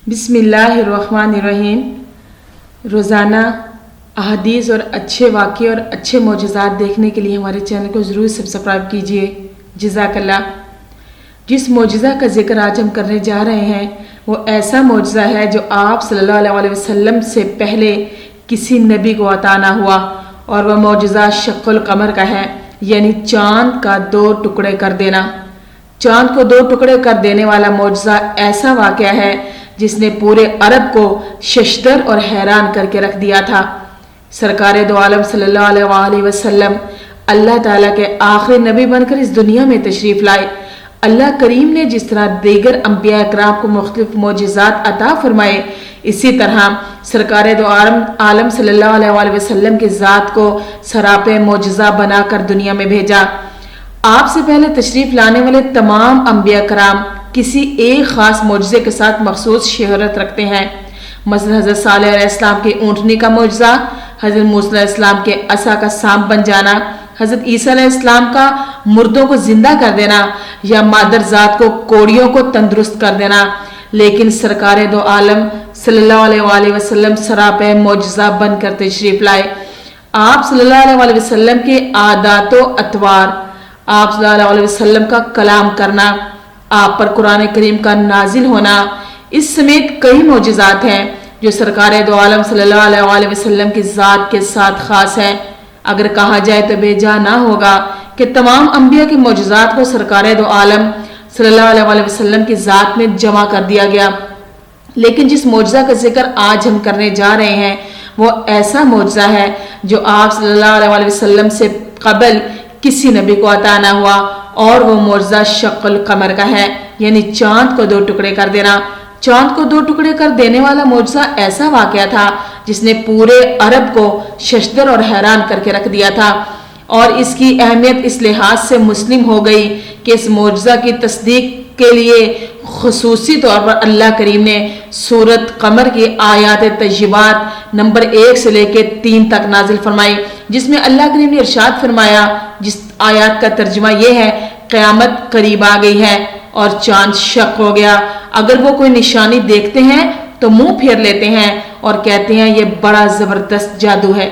बिस्मिल्लाहिर्रहमानिर्रहीम। रोज़ाना अहादीस और अच्छे वाक़े और अच्छे मौजज़ात देखने के लिए हमारे चैनल को ज़रूर सब्सक्राइब कीजिए। जज़ाकल्लाह। जिस मौजज़ा का ज़िक्र आज हम करने जा रहे हैं वो ऐसा मौजज़ा है जो आप सल्लल्लाहु अलैहि वसल्लम से पहले किसी नबी को अता ना हुआ, और वह मौजज़ा शक्कुल कमर का है, यानी चाँद का 2 टुकड़े कर देना। चाँद को 2 टुकड़े कर देने वाला मौजज़ा ऐसा वाक़या है जिसने पूरे अरब को शशदर और हैरान करके रख दिया था। सरकारे दो आलम सल्लल्लाहु अलैहि वसल्लम अल्लाह ताला के आखिरी नबी बनकर इस दुनिया में तशरीफ़ लाए। अल्लाह करीम ने जिस तरह दीगर अंबिया इकराम को मुख्तलिफ मौजज़ात अता फरमाए, इसी तरह सरकारे दो आलम सल्लल्लाहु अलैहि वसल्लम की ज़ात को सरापे मौजज़ा बनाकर दुनिया में भेजा। आपसे पहले तशरीफ़ लाने वाले तमाम अंबिया इकराम किसी एक ख़ास मौजज़े के साथ मखसूस शहरत रखते हैं। मसलन हज़रत सालेह अलैहिस्सलाम की ऊँटनी का मौजज़ा, हज़रत मूसा अलैहिस्सलाम के असा का सांप बन जाना, हज़रत ईसा अलैहिस्सलाम का मुर्दों को जिंदा कर देना, या मादर ज़ात को कोड़ियों को तंदुरुस्त कर देना। लेकिन सरकारे दो आलम सल्लल्लाहु अलैहि वसल्लम सरापे मौजज़ा बनकर तशरीफ़ लाए। आप सल्लल्लाहु अलैहि वसल्लम के आदातो अतवार, आप सल्लल्लाहु अलैहि वसल्लम का कलाम करना, आप पर कुरान करीम का नाजिल होना, इस समेत कई मौजज़ात हैं जो सरकारे दो आलम सल्लल्लाहु अलैहि वसल्लम की ज़ात के साथ ख़ास है। अगर कहा जाए तो बेजा ना होगा कि तमाम अंबिया के मौजज़ात को सरकारे दो आलम सल्लल्लाहु अलैहि वसल्लम की ज़ात में जमा कर दिया गया। लेकिन जिस मौजज़ा का जिक्र आज हम करने जा रहे हैं वो ऐसा मौजज़ा है जो आप सल्लल्लाहु अलैहि वसल्लम से कबल किसी नबी को अता ना हुआ, और वो मौजज़ा शक्कुल कमर का है, यानी चाँद को 2 टुकड़े कर देना। चाँद को 2 टुकड़े कर देने वाला मौजज़ा ऐसा वाक़या था जिसने पूरे अरब को शशदर और हैरान करके रख दिया था, और इसकी अहमियत इस लिहाज से मुस्लिम हो गई कि इस मौजज़ा की तस्दीक के लिए खुसूसी तौर पर अल्लाह करीम ने सूरत कमर की आयात तय्यबात नंबर 1 से लेकर 3 तक नाजिल फरमाई, जिसमें अल्लाह करीम ने इरशाद फरमाया, जिस आयात का तर्जुमा यह है, क़यामत करीब आ गई है और चांद शक हो गया। अगर वो कोई निशानी देखते हैं तो मुंह फेर लेते हैं और कहते हैं ये बड़ा जबरदस्त जादू है।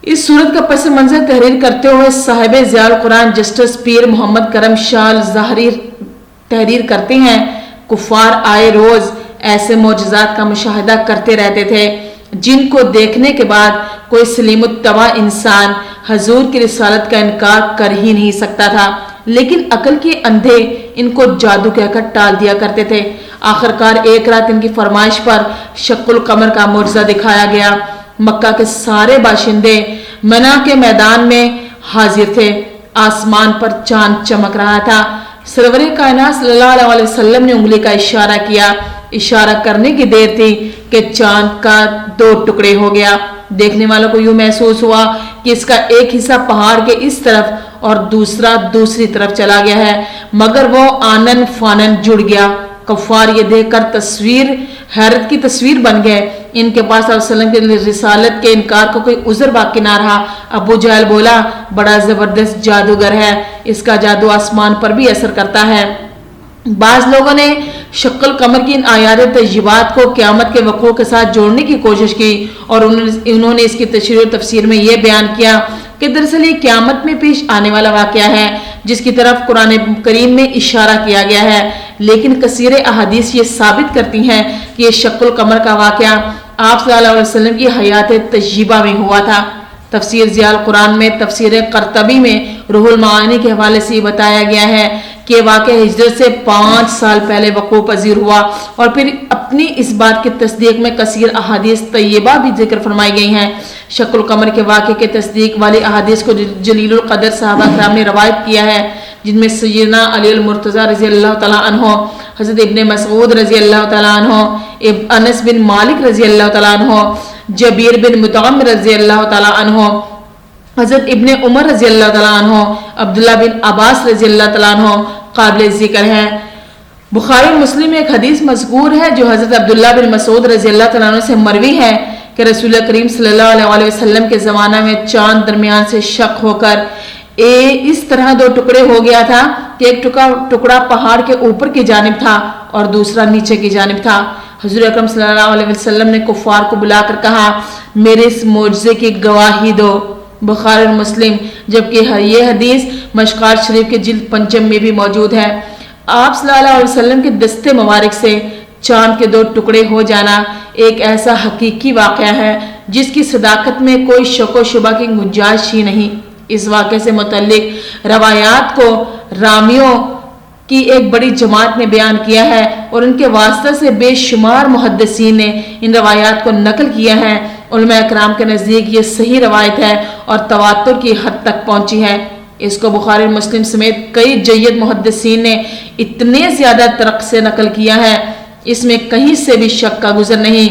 इस सूरत का पस मंजर तहरीर करते हुए साहिब ज़ियाउल कुरान जस्टिस पीर मोहम्मद करम शाह ज़ाहरी तहरीर करते हैं, कुफार आए रोज ऐसे मौजज़ात का मुशाहिदा करते रहते थे जिनको देखने के बाद कोई सलीमुत्तवा इंसान हजूर की रिसालत का इनकार कर ही नहीं सकता था, लेकिन अकल के अंधे इनको जादू कहकर टाल दिया करते थे। आखिरकार एक रात इनकी फरमाइश पर शक्कुल कमर का मौजज़ा दिखाया गया। मक्का के सारे बाशिंदे मना के मैदान में हाजिर थे। आसमान पर चांद चमक रहा था। सरवरे कायनात सल्लल्लाहु अलैहि वसल्लम ने उंगली का इशारा किया। इशारा करने की देर थी कि चांद का 2 टुकड़े हो गया। देखने वालों को यूं महसूस हुआ कि इसका एक हिस्सा पहाड़ के इस तरफ और दूसरा दूसरी तरफ चला गया है, मगर वो आनन फानन जुड़ गया। कफ़ार ये देखकर तस्वीर हैरत की तस्वीर बन गए। इनके पास वसल्लम के रिसालत के इनकार को कोई उज़र बाकी ना रहा। अबू जहल बोला, बड़ा ज़बरदस्त जादूगर है, इसका जादू आसमान पर भी असर करता है। बाज़ लोगों ने शक्कुल कमर की इन आयात तय्यबात को क़यामत के वक़्अ के साथ जोड़ने की कोशिश की, और उन्होंने इसकी तशरीह और तफसीर में ये बयान किया कि दरअसल ये क़यामत में पेश आने वाला वाक़या है जिसकी तरफ कुरान करीम में इशारा किया गया है। लेकिन कसीर अहादीस ये साबित करती हैं कि ये शक्कुल कमर का वाक़या आप सल्लल्लाहु अलैहि वसल्लम की हयात तय्यबा में हुआ था। तफसीर ज़ियाउल कुरान में तफसीर क़र्तबी में रूहुल मानी के हवाले से बताया गया है कि वाक़या हिजरत से 5 साल पहले वक़ूअ पज़ीर हुआ, और फिर अपनी इस बात की तस्दीक में कसीर अहादीस तय्यबा भी जिक्र फरमाई गई हैं। शक्कुल कमर के वाक़े के तस्दीक वाली अहादीस को जलीलुल क़दर सहाबा किराम ने रवायत किया है, जिनमें सय्यदना अली अल मुर्तज़ा रज़ी अल्लाह तआला अन्हु, हज़रत इब्ने मसऊद रज़ी अल्लाह तआला अन्हु, अनस बिन मालिक रज़ी अल्लाह तआला अन्हु, जबीर बिन मुतअम रज़ी अल्लाह तआला अन्हु, हज़रत इब्ने उमर रज़ी अल्लाह तआला अन्हु, अब्दुल्ला बिन अब्बास रज़ी अल्लाह तआला अन्हु काबिल ज़िक्र हैं। बुखारी मुस्लिम में एक हदीस मज़कूर है जो हज़रत अब्दुल्ला बिन मसूद रज़ी अल्लाह तआला अन्हु से मरवी है कि रसूल करीम सल्लल्लाहु अलैहि वसल्लम के ज़माना में चांद दरमियान से शक होकर इस तरह 2 टुकड़े हो गया था कि एक टुकड़ा पहाड़ के ऊपर की जानिब था और दूसरा नीचे की जानिब था। हुजूर अकरम सल्लल्लाहु अलैहि वसल्लम ने कुफ़ार को बुलाकर कहा, मेरे इस मोजज़े की गवाही दो। बुखारी और मुस्लिम, जबकि ये हदीस मशकात शरीफ के जिल्द पंचम में भी मौजूद है। आप सल्लल्लाहु अलैहि वसल्लम के दस्ते मुबारक से चांद के 2 टुकड़े हो जाना एक ऐसा हकीकी वाक़या है जिसकी सदाकत में कोई शक व शुबा की गुंजाइश ही नहीं। इस वाक़े से मुतल्लिक रवायात को रामियों की एक बड़ी जमात ने बयान किया है और उनके वास्ते से बेशुमार मुहद्दिसीन ने इन रवायात को नकल किया है। उलमा इकराम के नज़दीक ये सही रवायत है और तवातुर की हद तक पहुंची है। इसको बुखारी और मुस्लिम समेत कई जय्यद मुहद्दिसीन ने इतने ज़्यादा तरक से नकल किया है, इसमें कहीं से भी शक का गुजर नहीं।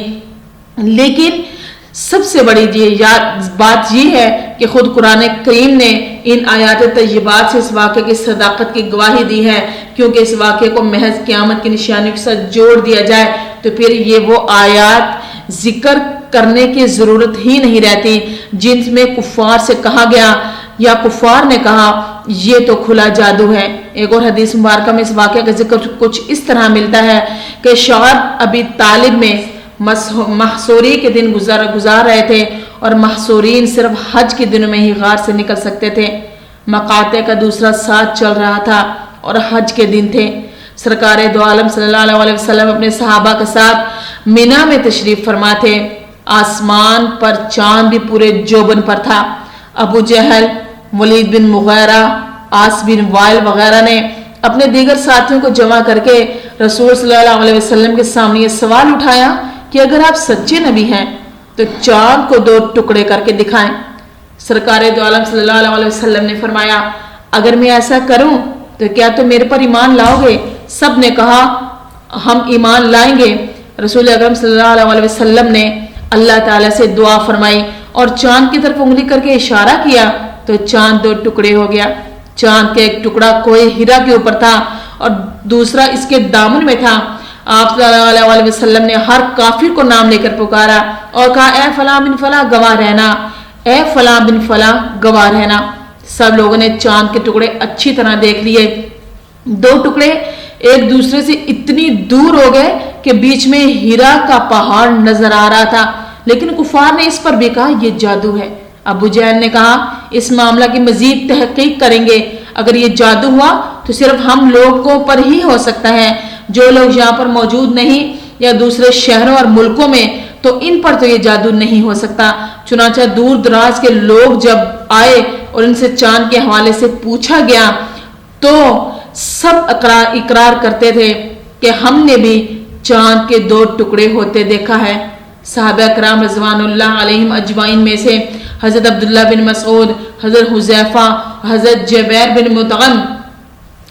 लेकिन सबसे बड़ी बात यह है कि खुद कुरान करीम ने इन आयात तय्यबात से इस वाक़े की सदाकत की गवाही दी है, क्योंकि इस वाक़े को महज क़यामत की निशानियों के साथ जोड़ दिया जाए तो फिर ये वो आयात जिक्र करने की ज़रूरत ही नहीं रहती जिनमें कुफ़ार से कहा गया या कुफ़ार ने कहा ये तो खुला जादू है। एक और हदीस मुबारक में इस वाक़े का जिक्र कुछ इस तरह मिलता है कि शौअब अबी तालिब में महसूरी के दिन गुजार रहे थे और महसूरीन सिर्फ हज के दिनों में ही गार से निकल सकते थे। मकाते का दूसरा साथ चल रहा था और हज के दिन थे। सरकार दो आलम सल्लल्लाहु अलैहि वसल्लम अपने सहाबा के साथ मिना में तशरीफ फरमा थे। आसमान पर चांद भी पूरे जोबन पर था। अबू जहल, वलीद बिन मुगीरा, आस बिन वाइल वगैरह ने अपने दीगर साथियों को जमा करके रसूल सल्लल्लाहु अलैहि वसल्लम के सामने ये सवाल उठाया कि अगर आप सच्चे नबी हैं तो चांद को 2 टुकड़े करके दिखाएं। सरकार दो आलम सल्लल्लाहु अलैहि वसल्लम ने फरमाया, अगर मैं ऐसा करूं तो क्या तुम मेरे पर ईमान लाओगे? सब ने कहा हम ईमान लाएंगे। रसूल अकरम सल्लल्लाहु अलैहि वसल्लम ने अल्लाह ताला से दुआ फरमाई और चांद की तरफ उंगली करके इशारा किया तो चांद 2 टुकड़े हो गया। चांद का एक टुकड़ा कोई हीरा के ऊपर था और दूसरा इसके दामन में था। आप सल्लल्लाहु अलैहि वसल्लम ने हर काफिर को नाम लेकर पुकारा और कहा, ए फला बिन फला गवाह रहना, ए फला बिन फला गवाह रहना। सब लोगों ने चांद के टुकड़े अच्छी तरह देख लिए। 2 टुकड़े एक दूसरे से इतनी दूर हो गए कि बीच में हीरा का पहाड़ नजर आ रहा था, लेकिन कुफार ने इस पर भी कहा यह जादू है। अबू जहल ने कहा इस मामला की मजीद तहकीक करेंगे, अगर ये जादू हुआ तो सिर्फ हम लोगों पर ही हो सकता है, जो लोग यहाँ पर मौजूद नहीं या दूसरे शहरों और मुल्कों में, तो इन पर तो ये जादू नहीं हो सकता। चुनांचे दूर दराज के लोग जब आए और इनसे चांद के हवाले से पूछा गया तो सब इकरार करते थे कि हमने भी चांद के 2 टुकड़े होते देखा है। सहाबा कराम रज़वानुल्लाह अलैहिम अजमाइन में से हज़रत अब्दुल्लाह बिन मसऊद, हज़रत हुज़ैफा, हज़रत जुबैर बिन मुतअम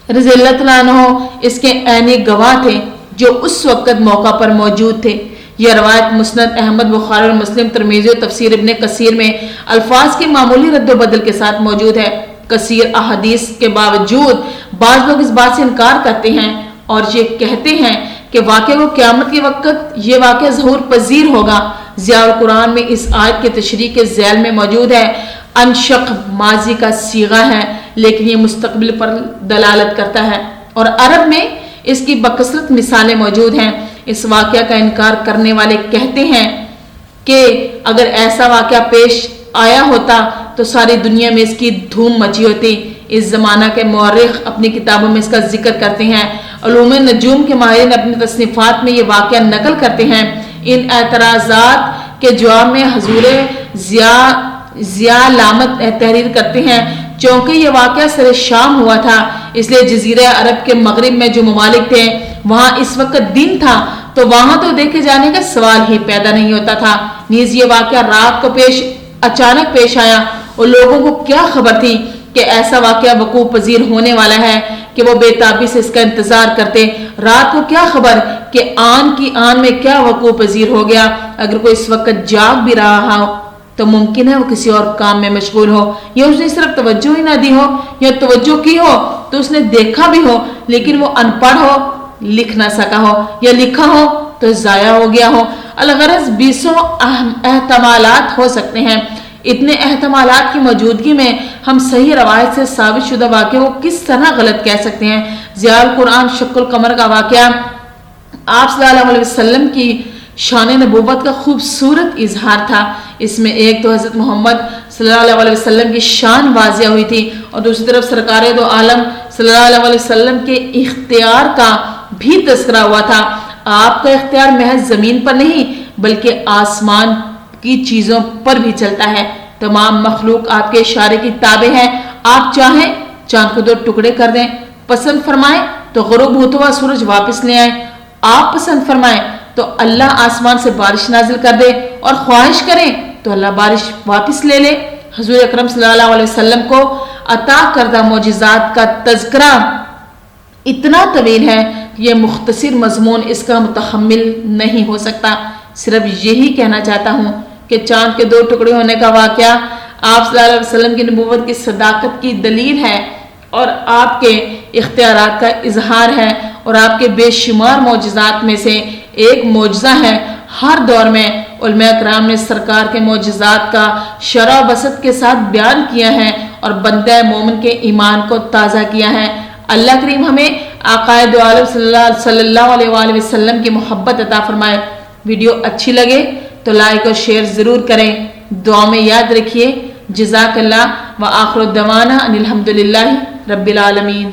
रज़ियल्लाहु तआला अन्हु इसके ऐनी गवाह थे जो उस वक़्त मौका पर मौजूद थे। यह रवायत मुस्नद अहमद, बुखारी और मुस्लिम, तिरमिज़ी और तफसीर इब्न कसीर में अल्फाज के मामूली रद्द बदल के साथ मौजूद है। कसीर अहादीस के बावजूद बाज़ लोग इस बात से इनकार करते हैं और ये कहते हैं कि वाक़े को क़यामत के वक़्त ये वाक़या ज़हूर पजीर होगा। ज़ियाउल कुरान में इस आयत के तशरीह के ज़ैल में मौजूद है। अनशक माजी का सीगा है लेकिन ये मुस्तकबिल पर दलालत करता है और अरब में इसकी बकसरत मिसालें मौजूद हैं। इस वाक़या का इनकार करने वाले कहते हैं कि अगर ऐसा वाक़या पेश आया होता तो सारी दुनिया में इसकी धूम मची होती। इस ज़माना के मौरिख अपनी किताबों में इसका जिक्र करते हैं। उलूम नजूम के माहिरीन अपनी तसनीफ़ात में ये वाक़या नकल करते हैं। इन एतराज़ात के जवाब में हजूर ज़िया लामत तहरीर करते हैं, चूँकि ये वाक़या सर शाम हुआ था इसलिए जज़ीरा अरब के मगरिब में जो ममालिक थे वहाँ इस वक्त दिन था तो वहाँ तो देखे जाने का सवाल ही पैदा नहीं होता था। नीज़ ये वाक़या रात को अचानक पेश आया और लोगों को क्या खबर थी कि ऐसा वाक़या वकूअ पजीर होने वाला है कि वो बेताबी से इसका इंतजार करते। रात को क्या खबर कि आन की आन में क्या वकूअ पजीर हो गया। अगर कोई इस वक्त जाग भी रहा हो तो मुमकिन है वो किसी और काम में मशगूल हो या उसने सिर्फ तवज्जो ही ना दी हो या तवज्जो की हो तो उसने देखा भी हो लेकिन वो अनपढ़ हो, लिख ना सका हो या लिखा हो तो ज़ाया हो गया हो। अलगरज 20 एहतमालात हो सकते हैं। اتنے احتمالات کی موجودگی میں ہم صحیح روایت سے ثابت شدہ واقعے کو کس طرح غلط کہہ سکتے ہیں؟ ضیاء القرآن شق القمر کا واقعہ آپ صلی اللہ علیہ وسلم کی شان نبوت کا خوبصورت اظہار تھا۔ اس میں ایک تو حضرت محمد صلی اللہ علیہ وسلم کی شان واضح ہوئی تھی اور دوسری طرف سرکار دو عالم صلی اللہ علیہ وسلم کے اختیار کا بھی تذکرہ ہوا تھا۔ آپ کا اختیار محض زمین پر نہیں بلکہ آسمان کی چیزوں پر بھی چلتا ہے۔ تمام مخلوق آپ کے اشارے کی تابع ہے۔ آپ چاہیں چاند کو 2 ٹکڑے کر دیں، پسند فرمائیں تو غروب ہوتا ہوا سورج واپس لے آئیں، آپ پسند فرمائیں تو اللہ آسمان سے بارش نازل کر دے اور خواہش کریں تو اللہ بارش واپس لے لے۔ حضور اکرم صلی اللہ علیہ وسلم کو عطا کردہ معجزات کا تذکرہ اتنا طویل ہے کہ یہ مختصر مضمون اس کا متحمل نہیں ہو سکتا۔ صرف یہی کہنا چاہتا ہوں کہ چاند کے 2 ٹکڑے ہونے کا واقعہ آپ صلی اللہ علیہ وسلم کی نبوت کی صداقت کی دلیل ہے اور آپ کے اختیارات کا اظہار ہے اور آپ کے بے شمار معجزات میں سے ایک معجزہ ہے۔ ہر دور میں علماء کرام نے سرکار کے معجزات کا شرح و بسط کے ساتھ بیان کیا ہے اور بندہ مومن کے ایمان کو تازہ کیا ہے۔ اللہ کریم ہمیں آقائے دو عالم صلی اللہ علیہ وآلہ وسلم کی محبت عطا فرمائے۔ ویڈیو اچھی لگے تو لائک اور شیئر ضرور کریں۔ دعا میں یاد رکھیے۔ جزاک اللہ و آخر الدعوانا ان الحمدللہ رب العالمین۔